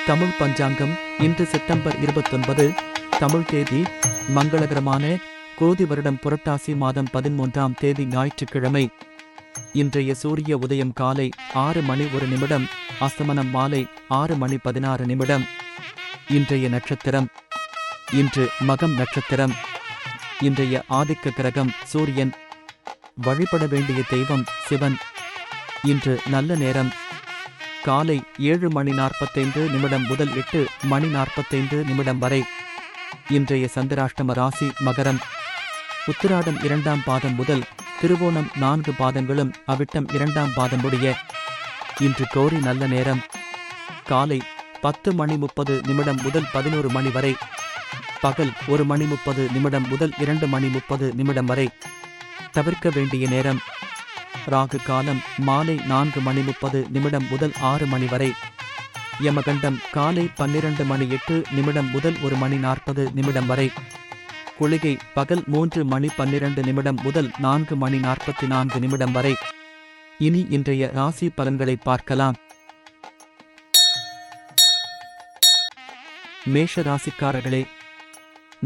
தமிழ் பஞ்சாங்கம் இன்று செப்டம்பர் 29 தமிழ் தேதி மங்களகரமான கோதி வருடம் புரட்டாசி மாதம் 13ஆம் தேதி ஞாயிற்றுக்கிழமை. இன்றைய சூரிய உதயம் காலை 6:01, அஸ்தமனம் மாலை 6:16. இன்றைய நட்சத்திரம் இன்று மகம் நட்சத்திரம். இன்றைய ஆதிக்க கிரகம் சூரியன். வழிபட வேண்டிய தெய்வம் சிவன். இன்று நல்ல நேரம் காலை 7:45 முதல் 8:45 வரை. இன்றைய சந்திராஷ்டம ராசி மகரம். உத்திராடம் 2ஆம் பாதம் முதல் திருவோணம் 4 பாதங்களும் அவிட்டம் 2ஆம் பாதம் முடிய. இன்று கோரி நல்ல நேரம் காலை 10:30 முதல் 11 மணி வரை. பகல் 1:30 முதல் 2:30 வரை. தவிர்க்க வேண்டிய நேரம் ராகு காலம் மாலை 4:30 முதல் 6 மணி வரை. யமகண்டம் காலை 12:08 முதல் 1:40 வரை. குளிகை பகல் 3:12 முதல் 4:44 வரை. இனி இன்றைய ராசி பலன்களை பார்க்கலாம். மேஷ ராசிக்காரர்களே,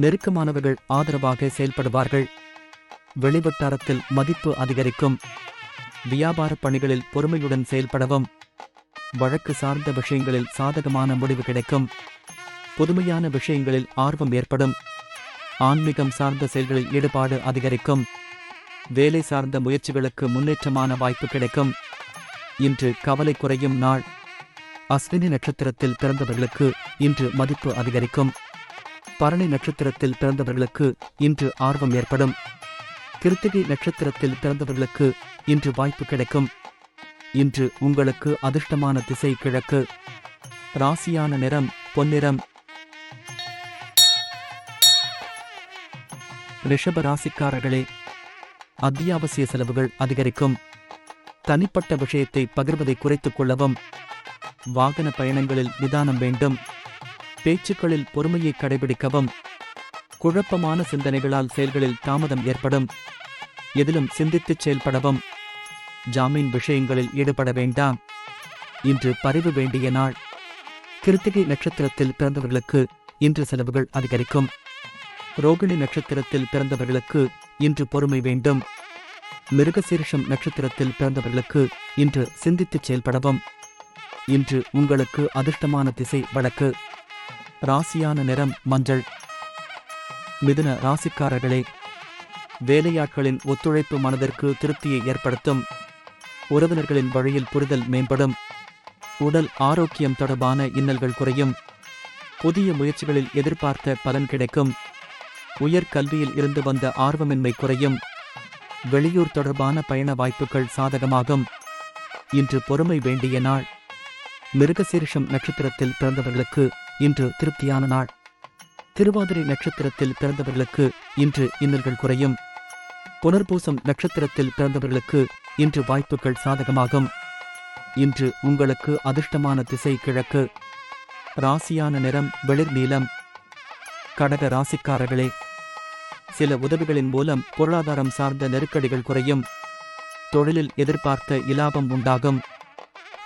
நெருக்கமானவர்கள் ஆதரவாக செயல்படுவார்கள். வெளிவட்டாரத்தில் மதிப்பு அதிகரிக்கும். வியாபார பணிகளில் பொறுமையுடன் செயல்படவும். வழக்கு சார்ந்த விஷயங்களில் சாதகமான முடிவு கிடைக்கும். புதுமையான விஷயங்களில் ஆர்வம் ஏற்படும். ஆன்மீகம் சார்ந்த செயல்களில் ஈடுபாடு அதிகரிக்கும். வேலை சார்ந்த முயற்சிகளுக்கு முன்னேற்றமான வாய்ப்பு கிடைக்கும். இன்று கவலை குறையும் நாள். அஸ்வினி நட்சத்திரத்தில் பிறந்தவர்களுக்கு இன்று மதிப்பு அதிகரிக்கும். பரணி நட்சத்திரத்தில் பிறந்தவர்களுக்கு இன்று ஆர்வம் ஏற்படும். கிருத்திகை நட்சத்திரத்தில் பிறந்தவர்களுக்கு இன்று வாய்ப்பு கிடைக்கும். இன்று உங்களுக்கு அதிர்ஷ்டமான திசை கிழக்கு. ராசியான நிறம் பொன்னிறம். ரிஷப ராசிக்காரர்களே, அத்தியாவசிய செலவுகள் அதிகரிக்கும். தனிப்பட்ட விஷயத்தை பகிர்வதை குறைத்துக் கொள்ளவும். வாகன பயணங்களில் நிதானம் வேண்டும். பேச்சுக்களில் பொறுமையை கடைபிடிக்கவும். குழப்பமான சிந்தனைகளால் செயல்களில் தாமதம் ஏற்படும். எதிலும் சிந்தித்துச் செயல்படவும். ஜாமீன் விஷயங்களில் ஈடுபட வேண்டாம். இன்று பரிவு வேண்டிய நாள். கிருத்திகை நட்சத்திரத்தில் பிறந்தவர்களுக்கு இன்று செலவுகள் அதிகரிக்கும். ரோகிணி நட்சத்திரத்தில் பிறந்தவர்களுக்கு இன்று பொறுமை வேண்டும். மிருகசீரிஷம் நட்சத்திரத்தில் பிறந்தவர்களுக்கு இன்று சிந்தித்துச் செயல்படவும். இன்று உங்களுக்கு அதிர்ஷ்டமான திசை வடக்கு. ராசியான நிறம் மஞ்சள். மிதுன ராசிக்காரர்களே, வேலையாட்களின் ஒத்துழைப்பு மனதிற்கு திருப்தியை ஏற்படுத்தும். உறவினர்களின் வழியில் புரிதல் மேம்படும். உடல் ஆரோக்கியம் தொடர்பான இன்னல்கள் குறையும். புதிய முயற்சிகளில் எதிர்பார்த்த பலன் கிடைக்கும். உயர்கல்வியில் இருந்து வந்த ஆர்வமின்மை குறையும். வெளியூர் தொடர்பான பயண வாய்ப்புகள் சாதகமாகும். இன்று பொறுமை வேண்டிய நாள். மிருகசீரிஷம் நட்சத்திரத்தில் பிறந்தவர்களுக்கு இன்று திருப்தியான நாள். திருவாதிரை நட்சத்திரத்தில் பிறந்தவர்களுக்கு இன்று இன்னல்கள் குறையும். புனர்பூசம் நட்சத்திரத்தில் பிறந்தவர்களுக்கு இன்று வாய்ப்புகள் சாதகமாகும். இன்று உங்களுக்கு அதிர்ஷ்டமான திசை கிழக்கு. ராசியான நிறம் வெளிர் நீலம். கடக ராசிக்காரர்களே, சில உதவிகளின் மூலம் பொருளாதாரம் சார்ந்த நெருக்கடிகள் குறையும். தொழிலில் எதிர்பார்த்த இலாபம் உண்டாகும்.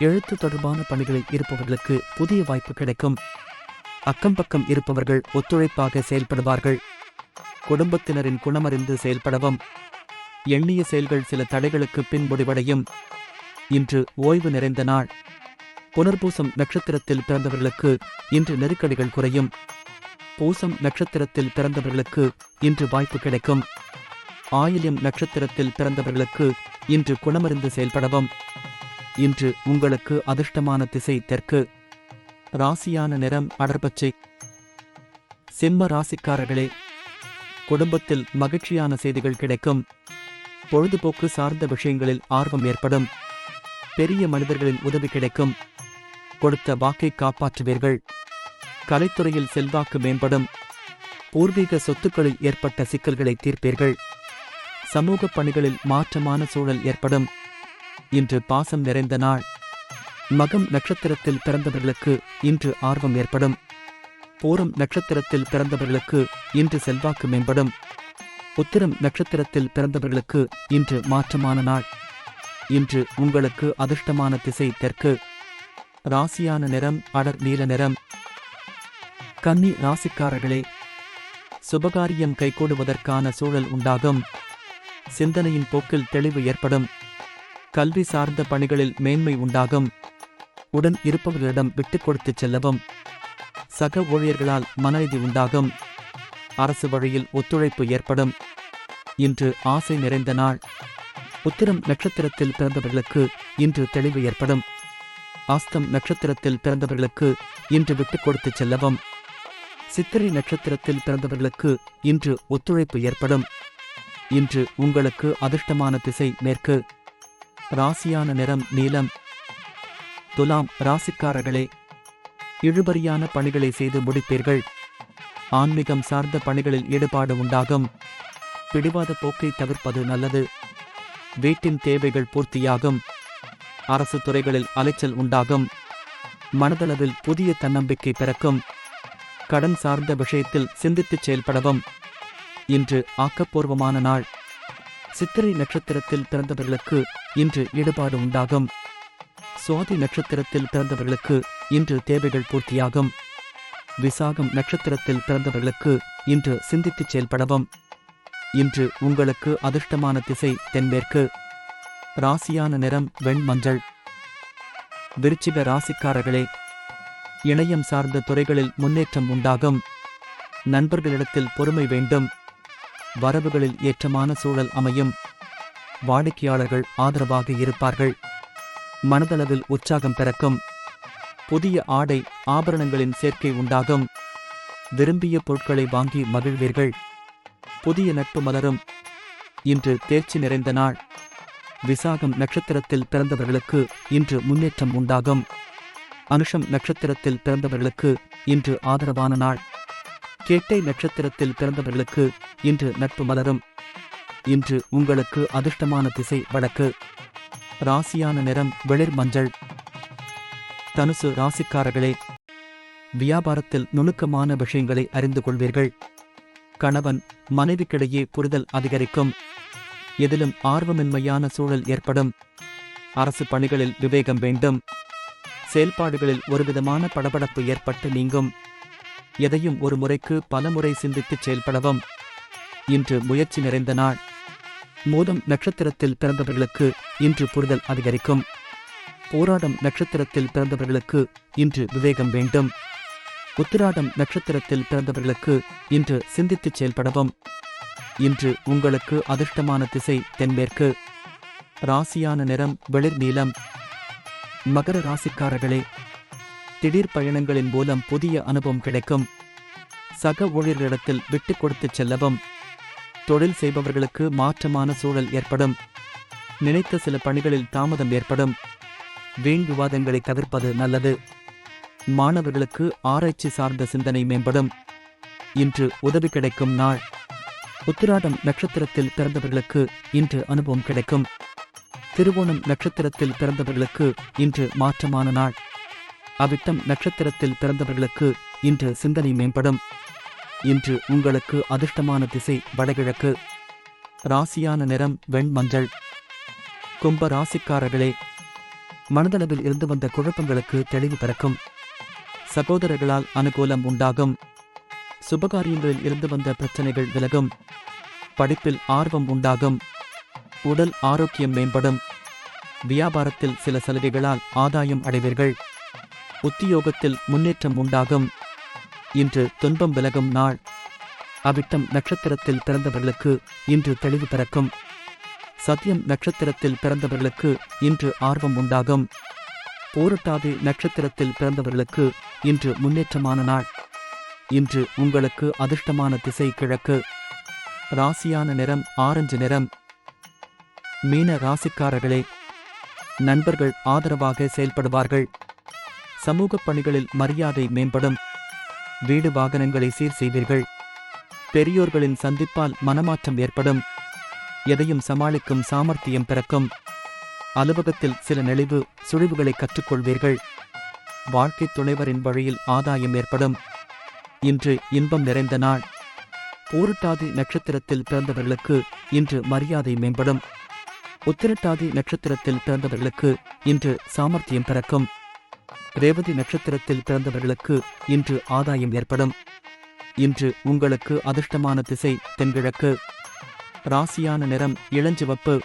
எழுத்து தொடர்பான பணிகளில் இருப்பவர்களுக்கு புதிய வாய்ப்பு கிடைக்கும். அக்கம் பக்கம் இருப்பவர்கள் ஒத்துழைப்பாக செயல்படுவார்கள். குடும்பத்தினரின் குணமறிந்து செயல்படவும். எண்ணிய செயல்கள் சில தடைகளுக்கு பின் முடிவடையும். இன்று ஓய்வு நிறைந்த நாள். புனர்பூசம் நட்சத்திரத்தில் பிறந்தவர்களுக்கு இன்று நெருக்கடிகள் குறையும். பூசம் நட்சத்திரத்தில் பிறந்தவர்களுக்கு இன்று வாய்ப்பு கிடைக்கும். ஆயில்யம் நட்சத்திரத்தில் பிறந்தவர்களுக்கு இன்று குணமறிந்து செயல்படவும். இன்று உங்களுக்கு அதிர்ஷ்டமான திசை தெற்கு. ராசியான நிறம் அடர்பச்சை. சிம்ம ராசிக்காரர்களே, குடும்பத்தில் மகிழ்ச்சியான செய்திகள் கிடைக்கும். பொழுதுபோக்கு சார்ந்த விஷயங்களில் ஆர்வம் ஏற்படும். பெரிய மனிதர்களின் உதவி கிடைக்கும். கொடுத்த வாக்கை காப்பாற்றுவீர்கள். கலைத்துறையில் செல்வாக்கு மேம்படும். பூர்வீக சொத்துக்களில் ஏற்பட்ட சிக்கல்களை தீர்ப்பீர்கள். சமூக பணிகளில் மாற்றமான சூழல் ஏற்படும். இன்று பாசம் நிறைந்த நாள். மகம் நட்சத்திரத்தில் பிறந்தவர்களுக்கு இன்று ஆர்வம் ஏற்படும். பூரம் நட்சத்திரத்தில் பிறந்தவர்களுக்கு இன்று செல்வாக்கு மேம்படும். உத்திரம் நட்சத்திரத்தில் பிறந்தவர்களுக்கு இன்று மாற்றமான நாள். இன்று உங்களுக்கு அதிர்ஷ்டமான திசை தெற்கு. ராசியான நிறம் அடர் நீல நிறம். கன்னி ராசிக்காரர்களே, சுபகாரியம் கைகூடுவதற்கான சூழல் உண்டாகும். சிந்தனையின் போக்கில் தெளிவு ஏற்படும். கல்வி சார்ந்த பணிகளில் மேன்மை உண்டாகும். உடன் இருப்பவர்களிடம் விட்டுக் கொடுத்துச் செல்லவும். சக ஊழியர்களால் மனநிதி உண்டாகும். அரசு வழியில் ஒத்துழைப்பு ஏற்படும். இன்று ஆசை நிறைந்த நாள். உத்திரம் நட்சத்திரத்தில் பிறந்தவர்களுக்கு இன்று தெளிவு ஏற்படும். ஆஸ்தம் நட்சத்திரத்தில் பிறந்தவர்களுக்கு இன்று விட்டுக் கொடுத்துச் செல்லவும். சித்திரை நட்சத்திரத்தில் பிறந்தவர்களுக்கு இன்று ஒத்துழைப்பு ஏற்படும். இன்று உங்களுக்கு அதிர்ஷ்டமான திசை மேற்கு. ராசியான நிறம் நீலம். துலாம் ராசிக்காரர்களே, இழுபறியான பணிகளை செய்து முடிப்பீர்கள். ஆன்மீகம் சார்ந்த பணிகளில் ஈடுபாடு உண்டாகும். பிடிவாத போக்கை தவிர்ப்பது நல்லது. வீட்டின் தேவைகள் பூர்த்தியாகும். அரசு துறைகளில் அலைச்சல் உண்டாகும். மனதளவில் புதிய தன்னம்பிக்கை பிறக்கும். கடன் சார்ந்த விஷயத்தில் சிந்தித்துச் செயல்படவும். இன்று ஆக்கப்பூர்வமான நாள். சித்திரை நட்சத்திரத்தில் பிறந்தவர்களுக்கு இன்று ஈடுபாடு உண்டாகும். சுவாதி நட்சத்திரத்தில் பிறந்தவர்களுக்கு இன்று தேவைகள் பூர்த்தியாகும். விசாகம் நட்சத்திரத்தில் பிறந்தவர்களுக்கு இன்று சிந்தித்துச் செயல்படவும். இன்று உங்களுக்கு அதிர்ஷ்டமான திசை தென்மேற்கு. ராசியான நிறம் வெண்மஞ்சள். விருச்சிக ராசிக்காரர்களே, இணையம் சார்ந்த துறைகளில் முன்னேற்றம் உண்டாகும். நண்பர்களிடத்தில் பொறுமை வேண்டும். வரவுகளில் ஏற்றமான சூழல் அமையும். வாடிக்கையாளர்கள் ஆதரவாக இருப்பார்கள். மனதளவில் உற்சாகம் பிறக்கும். புதிய ஆடை ஆபரணங்களின் சேர்க்கை உண்டாகும். விரும்பிய பொருட்களை வாங்கி மகிழ்வீர்கள். புதிய நட்பு மலரும். இன்று தேர்ச்சி நிறைந்த நாள். விசாகம் நட்சத்திரத்தில் பிறந்தவர்களுக்கு இன்று முன்னேற்றம் உண்டாகும். அனுஷம் நட்சத்திரத்தில் பிறந்தவர்களுக்கு இன்று ஆதரவான நாள். கேட்டை நட்சத்திரத்தில் பிறந்தவர்களுக்கு இன்று நட்பு மலரும். இன்று உங்களுக்கு அதிர்ஷ்டமான திசை வடக்கு. ராசியான நிறம் வெளிர் மஞ்சள். தனுசு ராசிக்காரர்களே, வியாபாரத்தில் நுணுக்கமான விஷயங்களை அறிந்து கொள்வீர்கள். கணவன் மனைவிக்கிடையே புரிதல் அதிகரிக்கும். எதிலும் ஆர்வமின்மையான சூழல் ஏற்படும். அரசு பணிகளில் விவேகம் வேண்டும். செயல்பாடுகளில் ஒருவிதமான படபடப்பு ஏற்பட்டு நீங்கும். எதையும் ஒரு முறைக்கு பல முறை சிந்தித்துச் செயல்படவும். இன்று முயற்சி நிறைந்த நாள். மூலம் நட்சத்திரத்தில் பிறந்தவர்களுக்கு இன்று புரிதல் அதிகரிக்கும். போராடம் நட்சத்திரத்தில் பிறந்தவர்களுக்கு இன்று விவேகம் வேண்டும். உத்திராடம் நட்சத்திரத்தில் பிறந்தவர்களுக்கு இன்று சிந்தித்துச் செயல்படவும். இன்று உங்களுக்கு அதிர்ஷ்டமான திசை தென்மேற்கு. ராசியான நிறம் வெளிர் நீலம். மகர ராசிக்காரர்களே, திடீர் பயணங்களின் மூலம் புதிய அனுபவம் கிடைக்கும். சக ஊழியர்களிடத்தில் விட்டுக் கொடுத்துச் செல்லவும். தொழில் செய்பவர்களுக்கு மாற்றமான சூழல் ஏற்படும். நினைத்த சில பணிகளில் தாமதம் ஏற்படும். வீண் விவாதங்களை தவிர்ப்பது நல்லது. மாணவர்களுக்கு ஆராய்ச்சி சார்ந்த சிந்தனை மேம்படும். இன்று உதவி கிடைக்கும் நாள். உத்திராடம் நட்சத்திரத்தில் பிறந்தவர்களுக்கு இன்று அனுபவம் கிடைக்கும். திருவோணம் நட்சத்திரத்தில் பிறந்தவர்களுக்கு இன்று மாற்றமான நாள். அவிட்டம் நட்சத்திரத்தில் பிறந்தவர்களுக்கு இன்று சிந்தனை மேம்படும். இன்று உங்களுக்கு அதிர்ஷ்டமான திசை வடகிழக்கு. ராசியான நிறம் வெண்மஞ்சள். கும்ப ராசிக்காரர்களே, மனதளவில் இருந்து வந்த குழப்பங்களுக்கு தெளிவு பிறக்கும். சகோதரர்களால் அனுகூலம் உண்டாகும். சுபகாரியங்களில் இருந்து வந்த பிரச்சனைகள் விலகும். படிப்பில் ஆர்வம் உண்டாகும். உடல் ஆரோக்கியம் மேம்படும். வியாபாரத்தில் சில சலுகைகளால் ஆதாயம் அடைவீர்கள். உத்தியோகத்தில் முன்னேற்றம் உண்டாகும். இன்று துன்பம் விலகும் நாள். அவிட்டம் நட்சத்திரத்தில் பிறந்தவர்களுக்கு இன்று தெளிவு பிறக்கும். சத்யம் நட்சத்திரத்தில் பிறந்தவர்களுக்கு இன்று ஆர்வம் உண்டாகும். பூரட்டாதி நட்சத்திரத்தில் பிறந்தவர்களுக்கு இன்று முன்னேற்றமான நாள். இன்று உங்களுக்கு அதிர்ஷ்டமான திசை கிழக்கு. ராசியான நிறம் ஆரஞ்சு நிறம். மீன ராசிக்காரர்களே, நண்பர்கள் ஆதரவாக செயல்படுவார்கள். சமூக பணிகளில் மரியாதை மேம்படும். வீடு வாகனங்களை சீர் செய்வீர்கள். பெரியோர்களின் சந்திப்பால் மனமாற்றம் ஏற்படும். எதையும் சமாளிக்கும் சாமர்த்தியம் பிறக்கும். அலுவலகத்தில் சில நெளிவு சுழிவுகளை கற்றுக்கொள்வீர்கள். வாழ்க்கை துணைவரின் வழியில் ஆதாயம் ஏற்படும். இன்று இன்பம் நிறைந்த நாள். பூரட்டாதி நட்சத்திரத்தில் பிறந்தவர்களுக்கு இன்று மரியாதை மேம்படும். உத்திரட்டாதி நட்சத்திரத்தில் பிறந்தவர்களுக்கு இன்று சாமர்த்தியம் பிறக்கும். ரேவதி நட்சத்திரத்தில் பிறந்தவர்களுக்கு இன்று ஆதாயம் ஏற்படும். இன்று உங்களுக்கு அதிர்ஷ்டமான திசை தென்கிழக்கு. ராசியான நிறம் இளஞ்சிவப்பு.